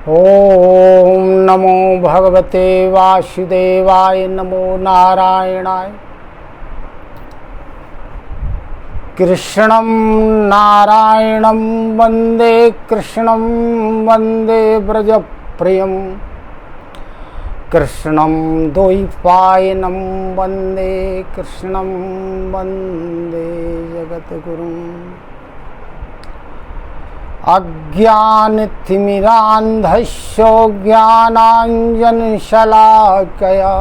ओम नमो भगवते वासुदेवाय। नमो नारायणाय। कृष्णं नारायणं वन्दे कृष्णं वन्दे व्रजप्रियं कृष्णं द्वैपायनं वन्दे कृष्णं वन्दे जगद्गुरुम्। अज्ञानतिमिरान्धस्य ज्ञानाञ्जनशलाकया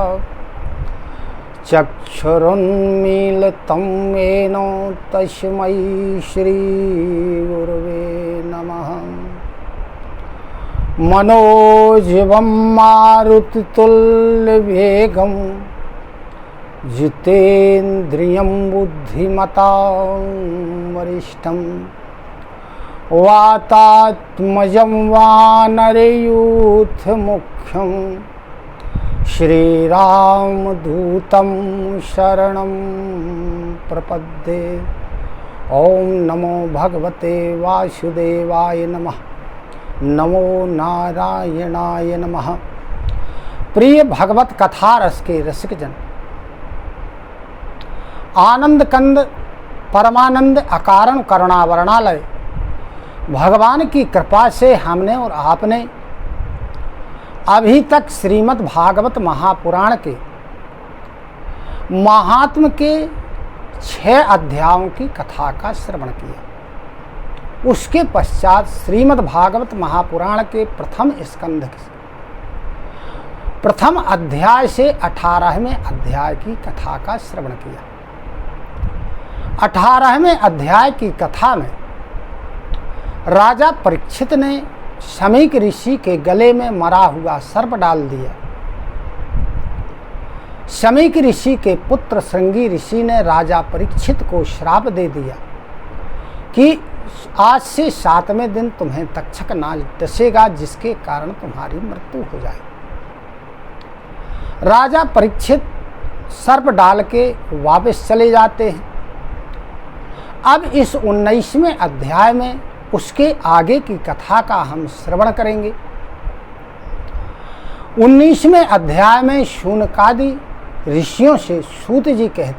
चक्षुरुन्मीलितं येन तस्मै श्रीगुरवे नमः। मनोजवं मारुतितुल्यवेगं जितेन्द्रियं बुद्धिमतां वरिष्ठं वातात्मजं वानरयूथमुख्यं श्रीरामदूतं शरणं प्रपद्ये। ओम नमो भगवते वासुदेवाय नमः। नमो नारायणाय नमः। प्रिय भगवत कथा रस के रसिक जन, आनंद कंद परमानंद अकारण करुणावरणालय भगवान की कृपा से हमने और आपने अभी तक श्रीमद् भागवत महापुराण के महात्म के 6 अध्यायों की कथा का श्रवण किया। उसके पश्चात श्रीमद् भागवत महापुराण के प्रथम स्कंध प्रथम अध्याय से 18वें अध्याय की कथा का श्रवण किया। 18वें अध्याय की कथा में राजा परीक्षित ने शमीक ऋषि के गले में मरा हुआ सर्प डाल दिया। शमीक ऋषि के पुत्र श्रृंगी ऋषि ने राजा परीक्षित को श्राप दे दिया कि आज से 7वें दिन तुम्हें तक्षक नाग डसेगा, जिसके कारण तुम्हारी मृत्यु हो जाए। राजा परीक्षित सर्प डाल के वापस चले जाते हैं। अब इस 19वें अध्याय में उसके आगे की कथा का हम श्रवण करेंगे। 19वें अध्याय में शूनकादि ऋषियों से सूत जी कह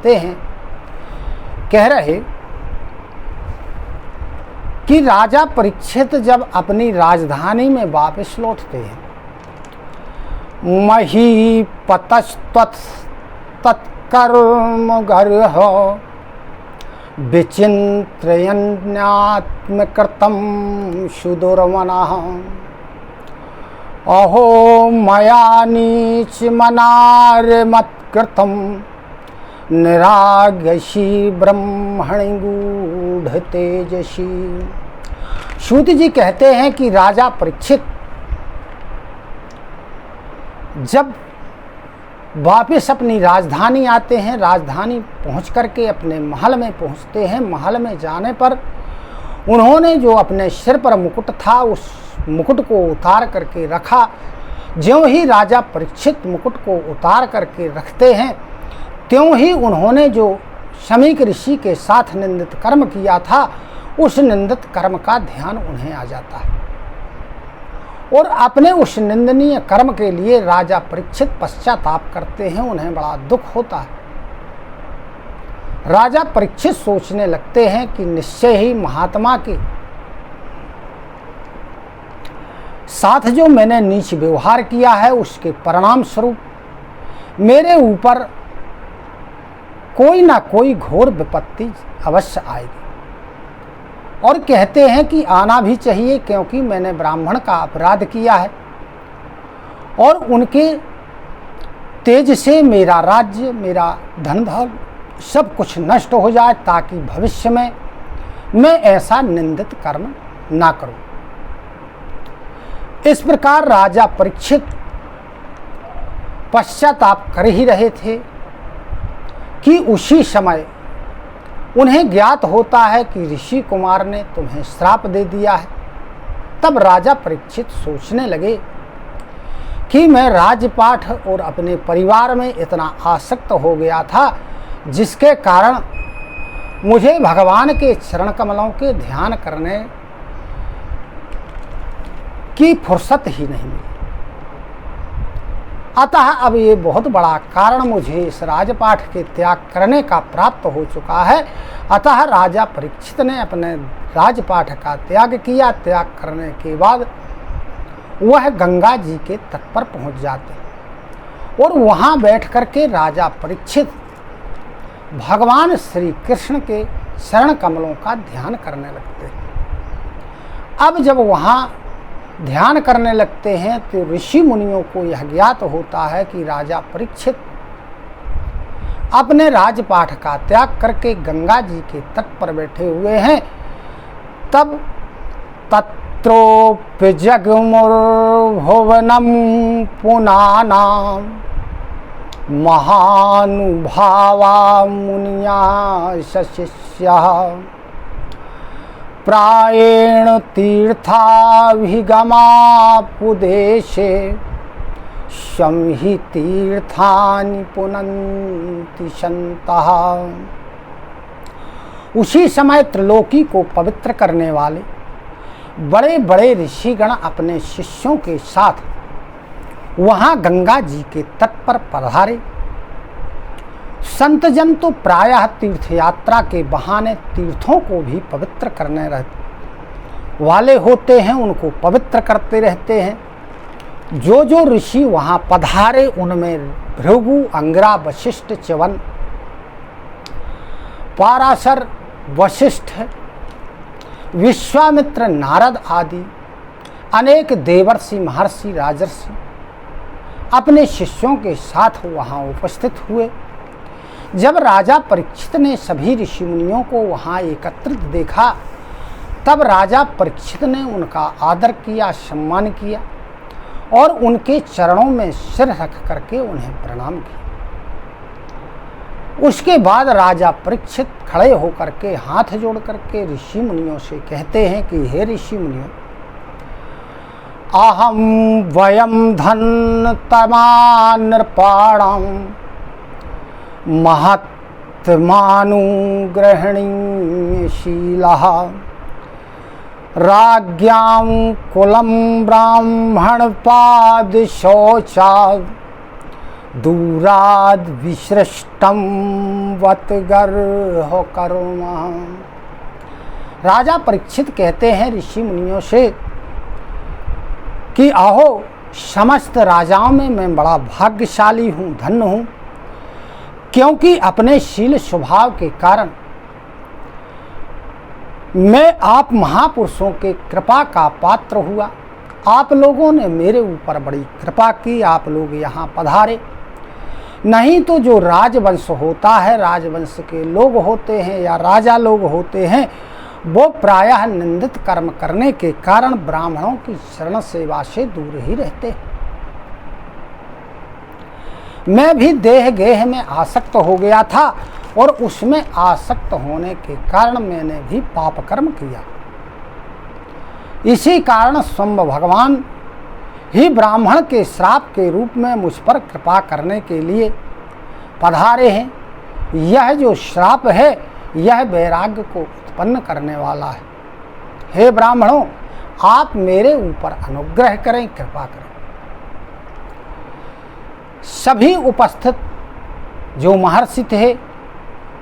रहे कि राजा परीक्षित जब अपनी राजधानी में वापस लौटते हैं, महीपतस्तत्कर्म गर्ह विचिन्त्रयन्नात्मकृतं सुदुर्मनः अहो मया नीचमनार्मत्कृतं निरागसी ब्रह्मणि गूढ़ तेजसी। सूत जी कहते हैं कि राजा परीक्षित जब वापस अपनी राजधानी आते हैं, राजधानी पहुंच करके अपने महल में पहुंचते हैं। महल में जाने पर उन्होंने जो अपने सिर पर मुकुट था, उस मुकुट को उतार करके रखा। ज्यों ही राजा परीक्षित मुकुट को उतार करके रखते हैं, त्यों ही उन्होंने जो शमीक ऋषि के साथ निंदित कर्म किया था, उस निंदित कर्म का ध्यान उन्हें आ जाता है और अपने उस निंदनीय कर्म के लिए राजा परीक्षित पश्चाताप करते हैं। उन्हें बड़ा दुख होता है। राजा परीक्षित सोचने लगते हैं कि निश्चय ही महात्मा के साथ जो मैंने नीच व्यवहार किया है, उसके परिणाम स्वरूप मेरे ऊपर कोई ना कोई घोर विपत्ति अवश्य आएगी। और कहते हैं कि आना भी चाहिए, क्योंकि मैंने ब्राह्मण का अपराध किया है और उनके तेज से मेरा राज्य, मेरा धन धन सब कुछ नष्ट हो जाए, ताकि भविष्य में मैं ऐसा निंदित कर्म ना करूं। इस प्रकार राजा परीक्षित पश्चाताप कर ही रहे थे कि उसी समय उन्हें ज्ञात होता है कि ऋषि कुमार ने तुम्हें श्राप दे दिया है। तब राजा परीक्षित सोचने लगे कि मैं राजपाठ और अपने परिवार में इतना आसक्त हो गया था, जिसके कारण मुझे भगवान के चरण कमलों के ध्यान करने की फुर्सत ही नहीं मिली। अतः अब ये बहुत बड़ा कारण मुझे इस राजपाठ के त्याग करने का प्राप्त हो चुका है। अतः राजा परीक्षित ने अपने राजपाठ का त्याग किया। त्याग करने के बाद वह गंगा जी के तट पर पहुंच जाते और वहां बैठ करके राजा परीक्षित भगवान श्री कृष्ण के चरण कमलों का ध्यान करने लगते हैं। अब जब वहां ध्यान करने लगते हैं तो ऋषि मुनियों को यह ज्ञात होता है कि राजा परीक्षित अपने राजपाठ का त्याग करके गंगा जी के तट पर बैठे हुए हैं। तब तत्रोप्यजगमुर्भुवनम पुनानाम महानुभावा मुनिया शिष्यः प्रायेण तीर्थाभिगमापुदेशे शंहि तीर्थानि पुनन्ति सन्तः। उसी समय त्रिलोकी को पवित्र करने वाले बड़े बड़े ऋषिगण अपने शिष्यों के साथ वहां गंगा जी के तट पर पधारे। संतजन तो प्रायः तीर्थ यात्रा के बहाने तीर्थों को भी पवित्र करने वाले होते हैं, उनको पवित्र करते रहते हैं। जो जो ऋषि वहां पधारे उनमें भृगु, अंगिरा, वशिष्ठ, च्यवन, पाराशर, वशिष्ठ, विश्वामित्र, नारद आदि अनेक देवर्षि, महर्षि, राजर्षि अपने शिष्यों के साथ वहां उपस्थित हुए। जब राजा परीक्षित ने सभी ऋषि मुनियों को वहां एकत्रित देखा तब राजा परीक्षित ने उनका आदर किया, सम्मान किया और उनके चरणों में सिर रख करके उन्हें प्रणाम किया। उसके बाद राजा परीक्षित खड़े होकर के हाथ जोड़ करके ऋषि मुनियों से कहते हैं कि हे ऋषि मुनियों, अहम वयम धन तमानृपाणाम महत्मानुग्रहणीयशीलः राज्ञां कुलं ब्राह्मणपादशौचात् दूराद् विसृष्टं वत्गर्ह कर्म। राजा परीक्षित कहते हैं ऋषि मुनियों से कि आहो, समस्त राजाओं में मैं बड़ा भाग्यशाली हूँ, धन्य हूँ, क्योंकि अपने शील स्वभाव के कारण मैं आप महापुरुषों के कृपा का पात्र हुआ। आप लोगों ने मेरे ऊपर बड़ी कृपा की, आप लोग यहाँ पधारे। नहीं तो जो राजवंश होता है, राजवंश के लोग होते हैं या राजा लोग होते हैं, वो प्रायः निंदित कर्म करने के कारण ब्राह्मणों की शरण सेवा से दूर ही रहते हैं। मैं भी देह गेह में आसक्त हो गया था और उसमें आसक्त होने के कारण मैंने भी पाप कर्म किया। इसी कारण स्वयं भगवान ही ब्राह्मण के श्राप के रूप में मुझ पर कृपा करने के लिए पधारे हैं। यह जो श्राप है यह वैराग्य को उत्पन्न करने वाला है। हे ब्राह्मणों, आप मेरे ऊपर अनुग्रह करें, कृपा करें। सभी उपस्थित जो महर्षि थे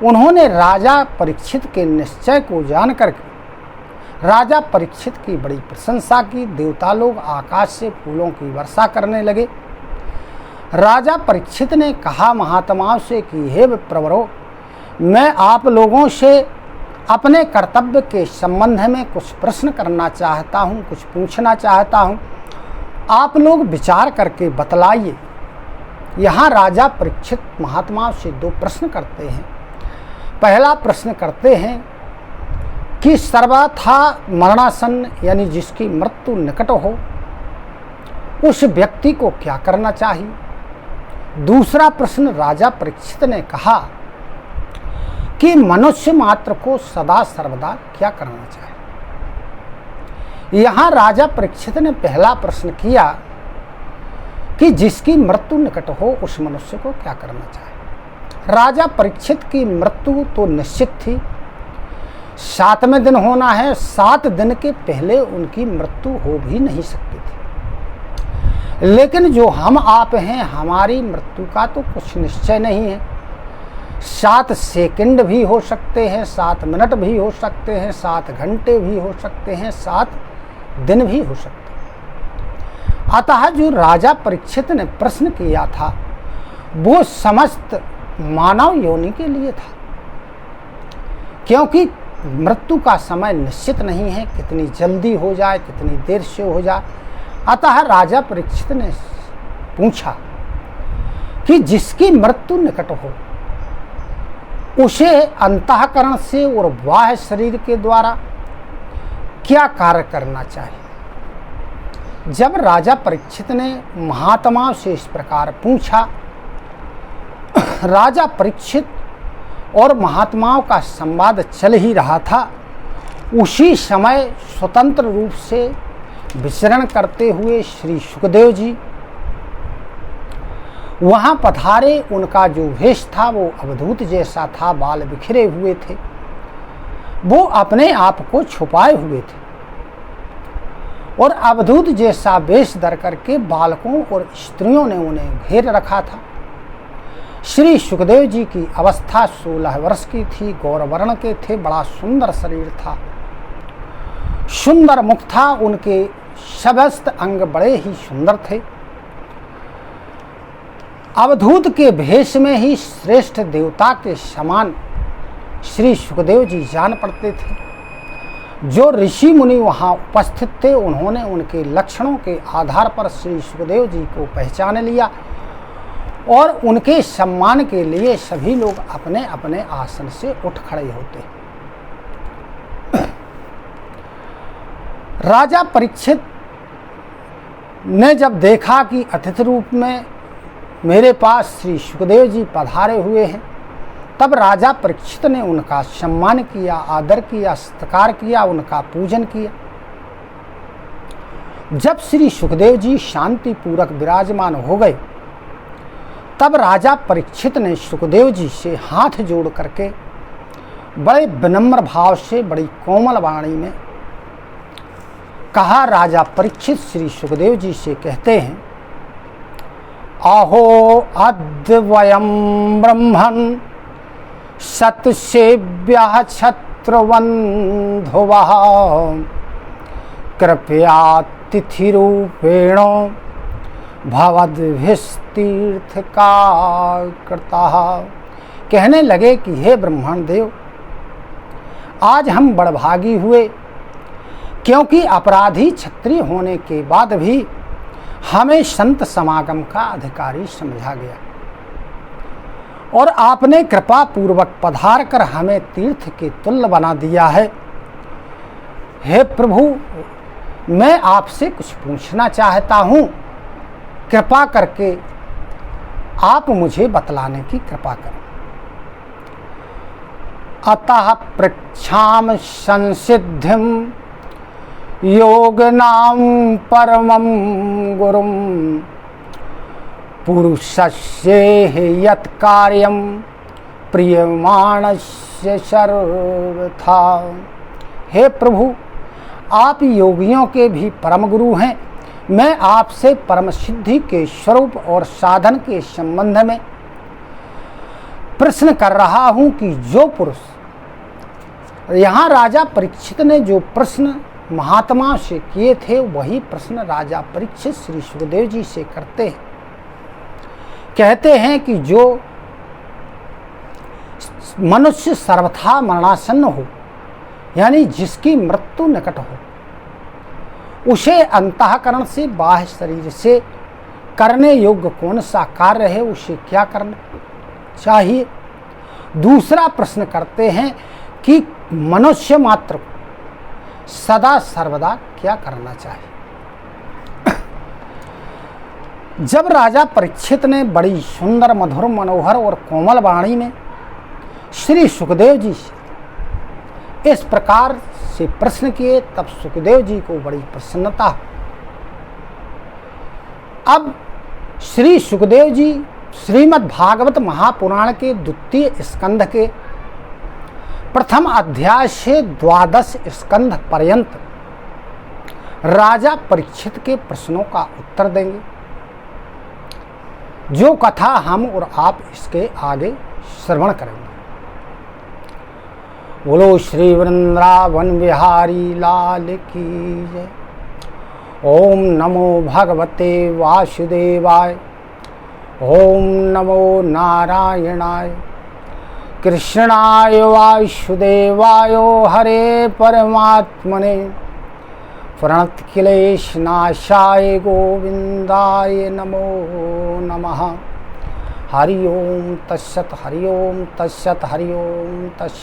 उन्होंने राजा परीक्षित के निश्चय को जान करके राजा परीक्षित की बड़ी प्रशंसा की। देवता लोग आकाश से फूलों की वर्षा करने लगे। राजा परीक्षित ने कहा महात्माओं से कि हे विप्रवरों, मैं आप लोगों से अपने कर्तव्य के संबंध में कुछ प्रश्न करना चाहता हूँ, कुछ पूछना चाहता हूँ। आप लोग विचार करके बतलाइए। यहाँ राजा परीक्षित महात्माओं से दो प्रश्न करते हैं। पहला प्रश्न करते हैं कि सर्वथा मरणासन्न यानी जिसकी मृत्यु निकट हो उस व्यक्ति को क्या करना चाहिए। दूसरा प्रश्न राजा परीक्षित ने कहा कि मनुष्य मात्र को सदा सर्वदा क्या करना चाहिए। यहाँ राजा परीक्षित ने पहला प्रश्न किया कि जिसकी मृत्यु निकट हो उस मनुष्य को क्या करना चाहिए। राजा परीक्षित की मृत्यु तो निश्चित थी। 7वें दिन होना है, 7 दिन के पहले उनकी मृत्यु हो भी नहीं सकती थी। लेकिन जो हम आप हैं, हमारी मृत्यु का तो कुछ निश्चय नहीं है। 7 सेकंड भी हो सकते हैं, 7 मिनट भी हो सकते हैं, 7 घंटे भी हो सकते हैं, 7 दिन भी हो सकते हैं। अतः जो राजा परीक्षित ने प्रश्न किया था वो समस्त मानव योनि के लिए था, क्योंकि मृत्यु का समय निश्चित नहीं है, कितनी जल्दी हो जाए, कितनी देर से हो जाए। अतः राजा परीक्षित ने पूछा कि जिसकी मृत्यु निकट हो उसे अंतःकरण से और बाह्य शरीर के द्वारा क्या कार्य करना चाहिए। जब राजा परीक्षित ने महात्माओं से इस प्रकार पूछा, राजा परीक्षित और महात्माओं का संवाद चल ही रहा था। उसी समय स्वतंत्र रूप से विचरण करते हुए श्री सुखदेव जी वहां पधारे। उनका जो वेश था वो अवधूत जैसा था, बाल बिखरे हुए थे, वो अपने आप को छुपाए हुए थे और अवधूत जैसा वेश धर करके बालकों और स्त्रियों ने उन्हें घेर रखा था। श्री सुखदेव जी की अवस्था 16 वर्ष की थी, गौरवर्ण के थे, बड़ा सुंदर शरीर था, सुंदर मुख था, उनके समस्त अंग बड़े ही सुंदर थे। अवधूत के भेष में ही श्रेष्ठ देवता के समान श्री सुखदेव जी जान पड़ते थे। जो ऋषि मुनि वहां उपस्थित थे उन्होंने उनके लक्षणों के आधार पर श्री सुखदेव जी को पहचान लिया और उनके सम्मान के लिए सभी लोग अपने अपने आसन से उठ खड़े होते। राजा परीक्षित ने जब देखा कि अतिथि रूप में मेरे पास श्री सुखदेव जी पधारे हुए हैं, तब राजा परीक्षित ने उनका सम्मान किया, आदर किया, सत्कार किया, उनका पूजन किया। जब श्री सुखदेव जी शांति पूर्वक विराजमान हो गए, तब राजा परीक्षित ने सुखदेव जी से हाथ जोड़ करके बड़े विनम्र भाव से, बड़ी कोमल वाणी में कहा। राजा परीक्षित श्री सुखदेव जी से कहते हैं, अहो अद्य वयं ब्रह्मन् सत्सेव्यः क्षत्रबन्धुवः कृपया तिथिरूपेण भवद्भिस्तीर्थ का कृता। कहने लगे कि हे ब्रह्मण देव, आज हम बड़भागी हुए, क्योंकि अपराधी क्षत्रिय होने के बाद भी हमें संत समागम का अधिकारी समझा गया और आपने कृपा पूर्वक पधार कर हमें तीर्थ के तुल्य बना दिया है। हे प्रभु, मैं आपसे कुछ पूछना चाहता हूँ, कृपा करके आप मुझे बतलाने की कृपा करें। अतः पृच्छाम संसिद्धिम योगनाम परमं गुरुम पुरुषस्य यत् कार्यं प्रियमाणस्य सर्वथा। हे प्रभु, आप योगियों के भी परम गुरु हैं। मैं आपसे परम सिद्धि के स्वरूप और साधन के संबंध में प्रश्न कर रहा हूं कि जो पुरुष, यहाँ राजा परीक्षित ने जो प्रश्न महात्मा से किए थे वही प्रश्न राजा परीक्षित श्री सुखदेव जी से करते हैं। कहते हैं कि जो मनुष्य सर्वथा मरणासन्न हो, यानी जिसकी मृत्यु निकट हो, उसे अंतःकरण से, बाह्य शरीर से करने योग्य कौन सा कार्य है, उसे क्या करना चाहिए। दूसरा प्रश्न करते हैं कि मनुष्य मात्र को सदा सर्वदा क्या करना चाहिए। जब राजा परीक्षित ने बड़ी सुंदर, मधुर, मनोहर और कोमल वाणी में श्री सुखदेव जी से इस प्रकार से प्रश्न किए, तब सुखदेव जी को बड़ी प्रसन्नता। अब श्री सुखदेव जी श्रीमद् भागवत महापुराण के 2 स्कंध के प्रथम अध्याय से 12 स्कंध पर्यंत राजा परीक्षित के प्रश्नों का उत्तर देंगे, जो कथा हम और आप इसके आगे श्रवण करेंगे। बोलो श्री वृंदावन बिहारी लाल की जय। ओम नमो भगवते वासुदेवाय। ओम नमो नारायणाय। कृष्णाय वासुदेवाय हरे परमात्मने प्रणतक्लेशनाशाय गोविंदाय नमो नमः। हरि ओम तत्सत, हरि ओम तत्सत, हरि ओम तत्सत।